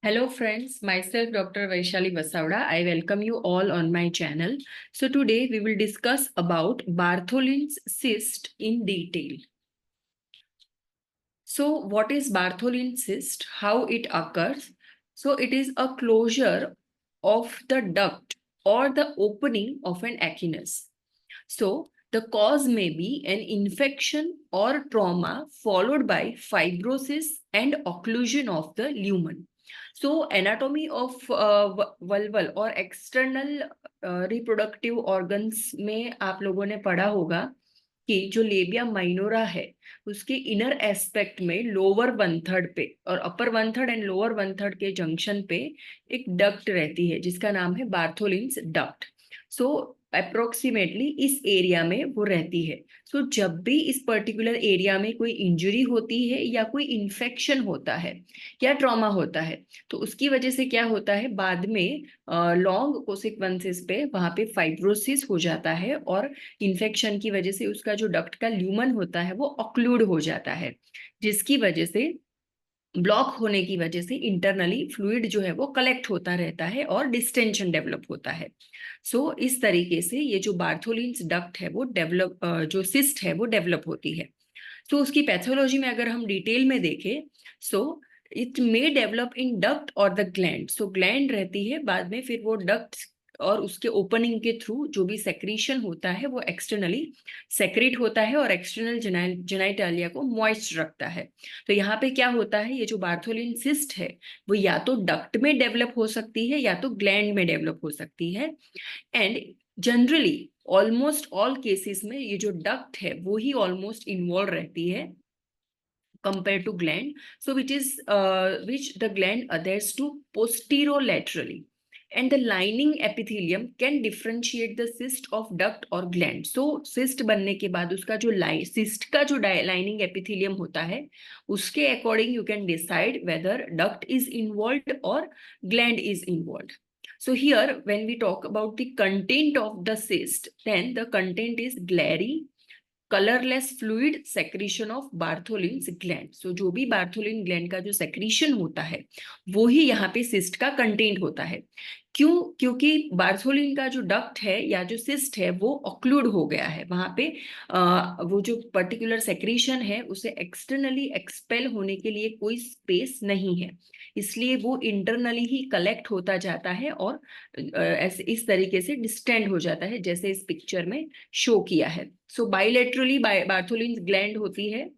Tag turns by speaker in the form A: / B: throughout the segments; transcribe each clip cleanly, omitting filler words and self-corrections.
A: Hello friends, myself Dr. Vaishali Vasavda. I welcome you all on my channel. So today we will discuss about Bartholin's cyst in detail. So what is Bartholin's cyst? How it occurs? So it is a closure of the duct or the opening of an echinus. So the cause may be an infection or trauma followed by fibrosis and occlusion of the lumen. So anatomy of vulval और external reproductive organs में आप लोगों ने पढ़ा होगा कि जो labia minora है उसके इनर एस्पेक्ट में लोअर वन थर्ड पे और upper one third and lower one third के जंक्शन पे एक डक्ट रहती है जिसका नाम है बार्थोलिन्स डक्ट. सो अप्रोक्सीमेटली इस एरिया में वो रहती है. सो जब भी इस पर्टिकुलर एरिया में कोई इंजरी होती है या कोई इन्फेक्शन होता है या ट्रॉमा होता है तो उसकी वजह से क्या होता है बाद में लॉन्ग कोसिक्वेंसेस पे वहां पे फाइब्रोसिस हो जाता है और इन्फेक्शन की वजह से उसका जो डक्ट का ल्यूमन होता है वो ऑक्लूड हो जाता है जिसकी वजह से ब्लॉक होने की वजह से इंटरनली फ्लूइड जो है वो कलेक्ट होता रहता है और डिस्टेंशन डेवलप होता है. सो इस तरीके से ये जो बार्थोलिन्स डक्ट है वो डेवलप जो सिस्ट है वो डेवलप होती है. तो उसकी पैथोलॉजी में अगर हम डिटेल में देखें so it may develop in duct और द ग्लैंड. सो ग्लैंड रहती है बाद में फिर वो डक्ट और उसके ओपनिंग के थ्रू जो भी सेक्रीशन होता है वो एक्सटर्नली सेक्रेट होता है और एक्सटर्नल जेनाइटालिया को मॉइस्ट रखता है. तो यहाँ पे क्या होता है ये जो बार्थोलिन सिस्ट है वो या तो डक्ट में डेवलप हो सकती है या तो ग्लैंड में डेवलप हो सकती है. And generally almost all cases में ये जो डक्ट है वो ही ऑलमोस्ट इन्वॉल्व रहती है compared to gland, so which the gland adheres to posterolaterally, and the lining epithelium can differentiate the cyst of duct or gland. So cyst बनने के बाद उसका जो cyst का जो lining epithelium होता है उसके according you can decide whether duct is involved or gland is involved. So here when we talk about the content of the cyst, then the content is glary colourless fluid secretion of Bartholin's gland. So जो भी Bartholin gland का जो secretion होता है वो ही यहाँ पे cyst का कंटेंट होता है. क्यों? क्योंकि बार्थोलिन का जो डक्ट है या जो सिस्ट है वो ऑक्लूड हो गया है वहां पे. वो जो पर्टिकुलर सेक्रीशन है उसे एक्सटर्नली एक्सपेल होने के लिए कोई स्पेस नहीं है इसलिए वो इंटरनली ही कलेक्ट होता जाता है और ऐसे इस तरीके से डिस्टेंड हो जाता है जैसे इस पिक्चर में शो किया है. सो बाइलेटरली बार्थोलिन ग्लैंड होती है.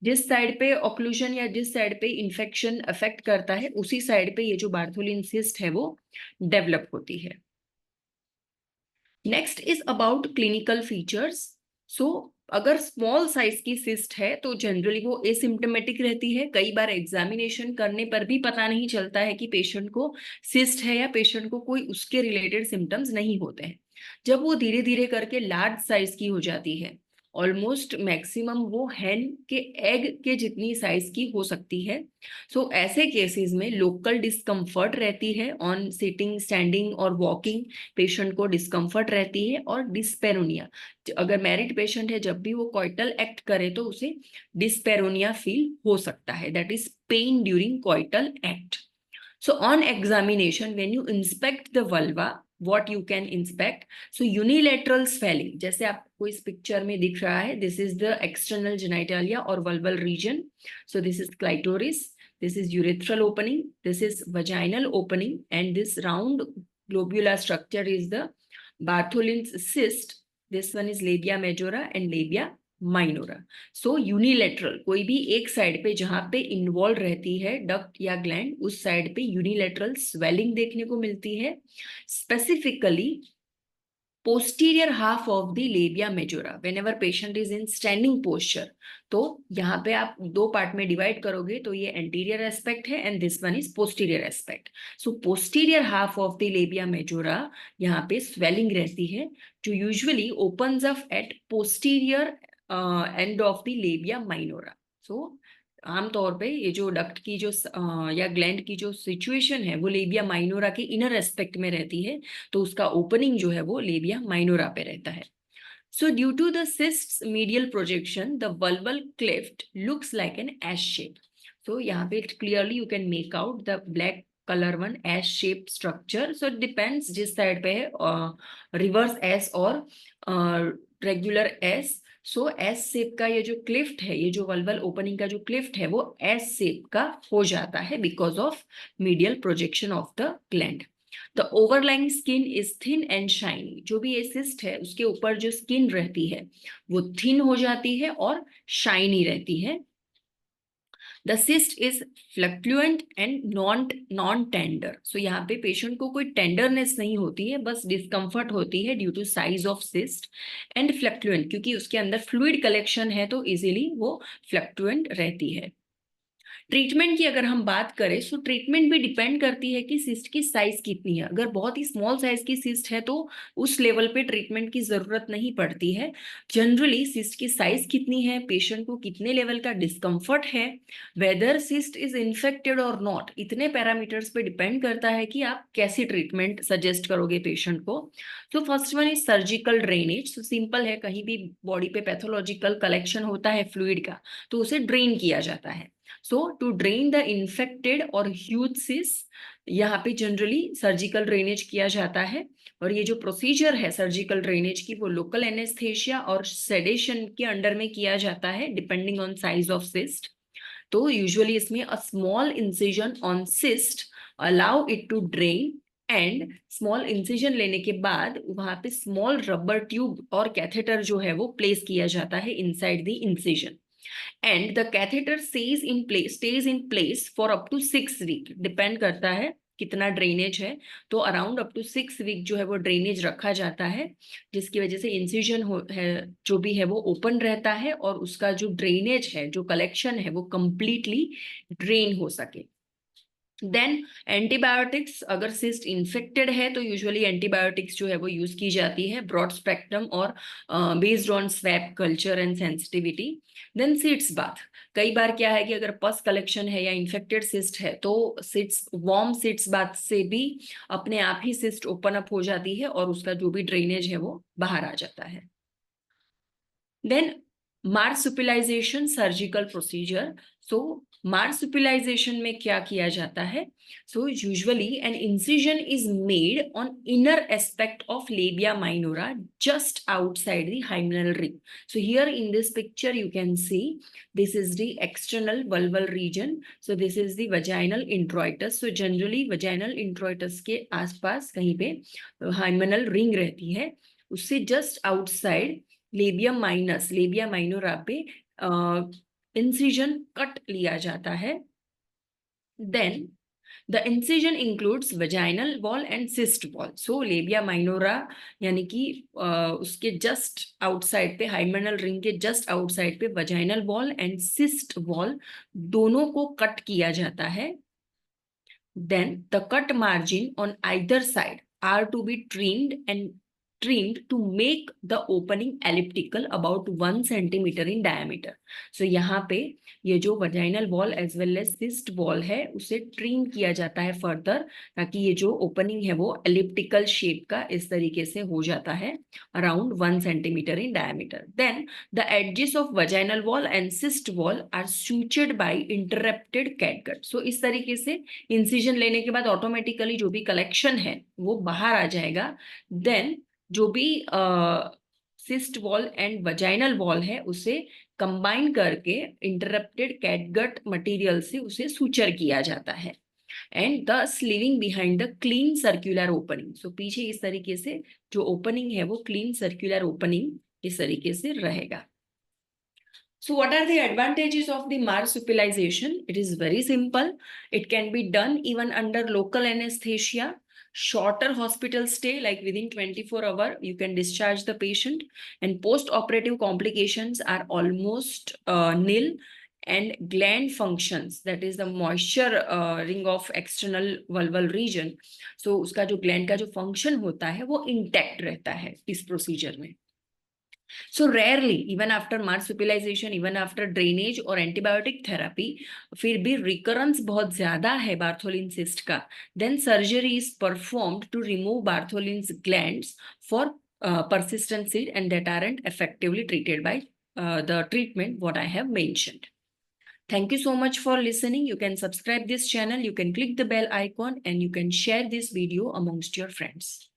A: जिस साइड पे ऑक्लूजन या जिस साइड पे इंफेक्शन अफेक्ट करता है उसी साइड पे ये जो बार्थोलिन सिस्ट है वो डेवलप होती है. Next is about clinical features. So अगर स्मॉल साइज की सिस्ट है तो जनरली वो एसिम्टोमेटिक रहती है. कई बार एग्जामिनेशन करने पर भी पता नहीं चलता है कि पेशेंट को सिस्ट है या पेशेंट को कोई उसके रिलेटेड सिम्टम्स नहीं होते हैं. जब वो धीरे धीरे करके लार्ज साइज की हो जाती है ऑलमोस्ट मैक्सिमम वो हैन के एग के जितनी साइज की हो सकती है. सो ऐसे केसेस में लोकल डिस्कम्फर्ट रहती है ऑन सिटिंग स्टैंडिंग और वॉकिंग. पेशेंट को डिस्कम्फर्ट रहती है और डिस्पेरोनिया. अगर मैरिड पेशेंट है जब भी वो कॉइटल एक्ट करे तो उसे डिस्पेरोनिया फील हो सकता है, that is pen during coital act. So on examination, when you inspect the vulva, what you can inspect? So unilateral swelling, जैसे आपको इस पिक्चर में दिख रहा है, this is the external genitalia or vulval region. So this is clitoris, this is urethral opening, this is vaginal opening, and this round globular structure is the Bartholin's cyst. This one is labia majora and labia minora. So unilateral कोई भी एक side पे जहां पे involve रहती है duct या gland उस साइड पे यूनिलेटरल स्वेलिंग देखने को मिलती है. Specifically posterior half of the labia majora whenever patient is in standing posture. तो यहाँ पे आप दो पार्ट में डिवाइड करोगे तो ये anterior aspect है and this one is posterior aspect. So posterior half of the labia majora यहाँ पे swelling रहती है जो usually opens up at posterior end of the labia minora. So आमतौर पे ये जो डक्ट की जो या ग्लैंड की जो सिचुएशन है वो लेबिया माइनोरा के इनर एस्पेक्ट में रहती है तो उसका ओपनिंग जो है वो लेबिया माइनोरा पे रहता है. So due to the cyst's medial projection, the vulval cleft looks like an S shape. So यहाँ पे clearly you can make out the black colour one S shape structure, so it depends जिस side पे है, reverse S और regular S. सो S shape का ये जो Clift है, ये जो वल्वल ओपनिंग का जो क्लिफ्ट है, वो एस शेप का हो जाता है because of medial projection of the gland. The overlying skin is thin and shiny, जो भी ये सिस्ट है उसके ऊपर जो स्किन रहती है वो थिन हो जाती है और शाइनी रहती है। The cyst is fluctuant and non tender, so यहाँ पे पेशेंट को कोई टेंडरनेस नहीं होती है, बस डिस्कम्फर्ट होती है due to size of cyst and fluctuant, क्योंकि उसके अंदर फ्लूइड कलेक्शन है तो इजीली वो फ्लक्चुएंट रहती है। ट्रीटमेंट की अगर हम बात करें तो ट्रीटमेंट भी डिपेंड करती है कि सिस्ट की साइज कितनी है। अगर बहुत ही स्मॉल साइज की सिस्ट है तो उस लेवल पे ट्रीटमेंट की जरूरत नहीं पड़ती है। जनरली सिस्ट की साइज कितनी है, पेशेंट को कितने लेवल का डिस्कम्फर्ट है, वेदर सिस्ट इज इन्फेक्टेड और नॉट, इतने पैरामीटर्स पे डिपेंड करता है कि आप कैसी ट्रीटमेंट सजेस्ट करोगे पेशेंट को। तो first one is surgical drainage. तो सिंपल है, कहीं भी बॉडी पे पैथोलॉजिकल कलेक्शन होता है फ्लूइड का तो उसे ड्रेन किया जाता है। सो टू ड्रेन द इन्फेक्टेड और ह्यूज सिस्ट, यहाँ पे जनरली सर्जिकल ड्रेनेज किया जाता है। और ये जो प्रोसीजर है सर्जिकल ड्रेनेज की, वो लोकल एनेस्थेशिया और सेडेशन के अंडर में किया जाता है depending on size of cyst. तो यूजुअली इसमें a small incision on cyst allow it to drain, and small incision लेने के बाद वहां पे स्मॉल रबर ट्यूब और कैथेटर जो है वो प्लेस किया जाता है inside the incision, and the catheter stays in place for up to 6 week, depend करता है कितना ड्रेनेज है। तो अराउंड अप टू 6 week जो है वो ड्रेनेज रखा जाता है, जिसकी वजह से इंसिजन है जो भी है वो ओपन रहता है और उसका जो ड्रेनेज है, जो कलेक्शन है, वो कंप्लीटली ड्रेन हो सके। देन एंटीबायोटिक्स, अगर सिस्ट इन्फेक्टेड है तो यूजुअली एंटीबायोटिक्स जो है वो यूज की जाती है ब्रॉड स्पेक्ट्रम और based on swab culture and sensitivity. Then sitz bath, कई बार क्या है कि अगर पस कलेक्शन है या इन्फेक्टेड सिस्ट है तो सिट्स वार्म सिट्स बाथ से भी अपने आप ही सिस्ट ओपन अप हो जाती है और उसका जो भी ड्रेनेज है वो बाहर आ जाता है। Then marsupialization surgical procedure. So marsupialization में क्या किया जाता है, so usually an incision is made on inner aspect of labia minora just outside the hymenal ring. So here in this picture you can see this is the external vulval region, so this is the vaginal introitus. So generally vaginal introitus के आसपास कहीं पे hymenal ring रहती है, उससे just outside labia minora पे incision cut लिया जाता है। Then the incision includes vaginal wall and cyst wall. So labia minora यानी कि उसके जस्ट आउटसाइड पे, हाइमेनल रिंग के जस्ट आउटसाइड पे vaginal wall and cyst wall दोनों को कट किया जाता है। Then the cut margin on either side are to be trimmed to make the opening elliptical about 1 centimeter in diameter. So यहाँ पे ये जो vaginal wall as well as cyst wall है उसे ट्रिम किया जाता है फर्दर, ताकि ये जो ओपनिंग है वो एलिप्टिकल शेप का इस तरीके से हो जाता है around 1 centimeter in diameter. Then the edges of vaginal wall and cyst wall are sutured by interrupted catgut. So इस तरीके से इंसिजन लेने के बाद ऑटोमेटिकली जो भी कलेक्शन है वो बाहर आ जाएगा। देन जो भी cyst wall and vaginal wall है उसे कंबाइन करके इंटरप्टेड कैटगट मटेरियल से उसे सुचर किया जाता है, and thus leaving behind the clean circular opening. So पीछे इस तरीके से जो ओपनिंग है वो क्लीन सर्कुलर ओपनिंग इस तरीके से रहेगा। So what are the advantages of the marsupialization? It is very simple. It can be done even under local anesthesia. Shorter hospital stay, like within 24 hours, you can discharge the patient, and post-operative complications are almost nil, and gland functions, that is the moisture ring of external vulval region, so uska jo gland ka jo function hota hai wo intact rehta hai is procedure mein. So rarely, even after marsupialization, even after drainage और antibiotic therapy, फिर भी recurrence बहुत ज्यादा है Bartholin cyst का, then surgery is performed to remove Bartholin's glands for persistent cyst, and that aren't effectively treated by the treatment what I have mentioned. Thank you so much for listening. You can subscribe this channel, you can click the bell icon, and you can share this video amongst your friends.